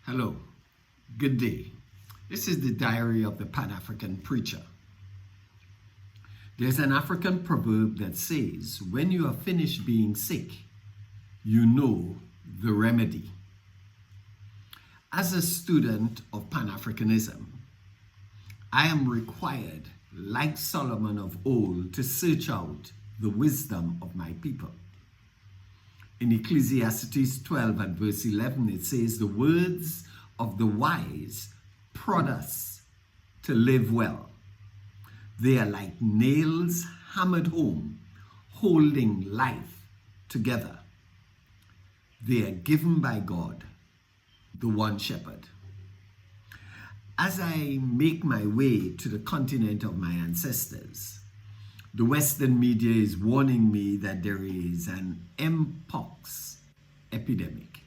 Hello, good day. This is the diary of the Pan-African preacher. There's an African proverb that says, when you are finished being sick, you know the remedy. As a student of Pan-Africanism, I am required, like Solomon of old, to search out the wisdom of my people. In Ecclesiastes 12 and verse 11, it says, the words of the wise prod us to live well. They are like nails hammered home, holding life together. They are given by God, the one shepherd. As I make my way to the continent of my ancestors, the Western media is warning me that there is an Mpox epidemic.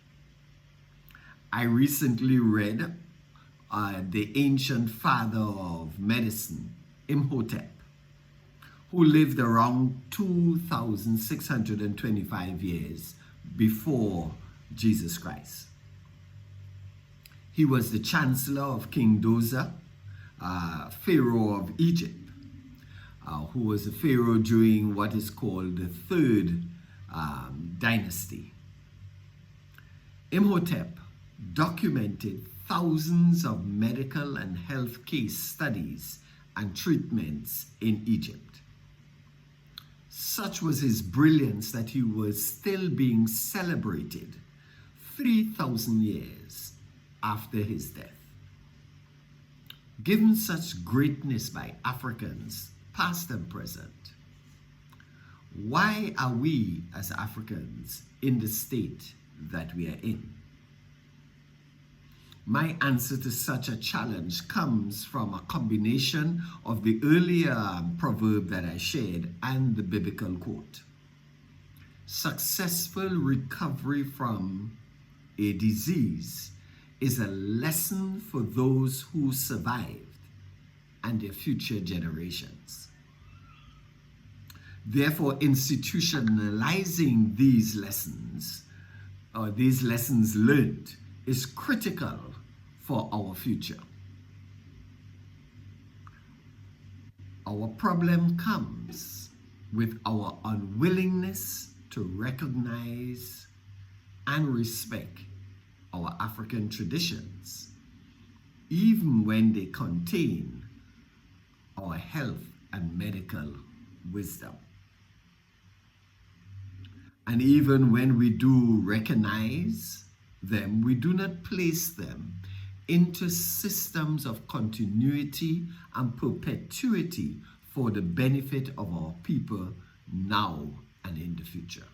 I recently read the ancient father of medicine, Imhotep, who lived around 2,625 years before Jesus Christ. He was the chancellor of King Doza, Pharaoh of Egypt, who was a pharaoh during what is called the third dynasty. Imhotep documented thousands of medical and health case studies and treatments in Egypt. Such was his brilliance that he was still being celebrated 3,000 years after his death. Given such greatness by Africans, past and present, why are we as Africans in the state that we are in? My answer to such a challenge comes from a combination of the earlier proverb that I shared and the biblical quote. Successful recovery from a disease is a lesson for those who survived and their future generations. Therefore, institutionalizing these lessons, or these lessons learned, is critical for our future. Our problem comes with our unwillingness to recognize and respect our African traditions, even when they contain our health and medical wisdom. And even when we do recognize them, we do not place them into systems of continuity and perpetuity for the benefit of our people now and in the future.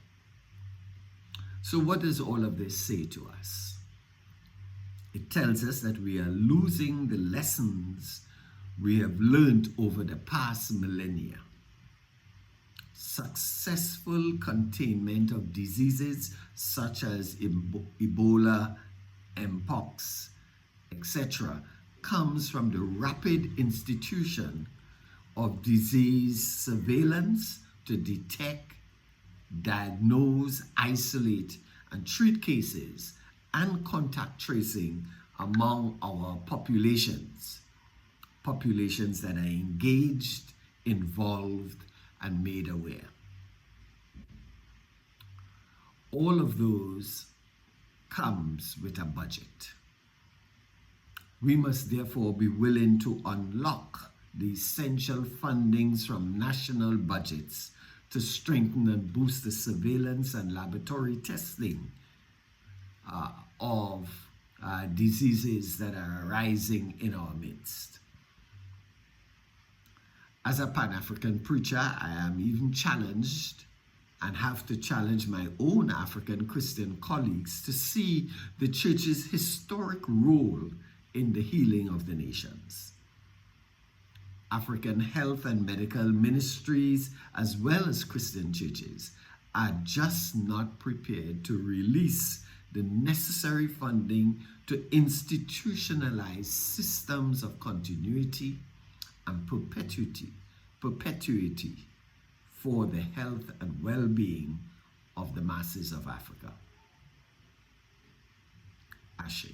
So what does all of this say to us? It tells us that we are losing the lessons we have learned over the past millennia. Successful containment of diseases such as Ebola, Mpox, etc. comes from the rapid institution of disease surveillance to detect, diagnose, isolate, and treat cases and contact tracing among our populations that are engaged, involved, and made aware. All of those comes with a budget. We must therefore be willing to unlock the essential fundings from national budgets to strengthen and boost the surveillance and laboratory testing of diseases that are arising in our midst. As a Pan-African preacher, I am even challenged and have to challenge my own African Christian colleagues to see the church's historic role in the healing of the nations. African health and medical ministries, as well as Christian churches, are just not prepared to release the necessary funding to institutionalize systems of continuity and perpetuity for the health and well-being of the masses of Africa. Ashe.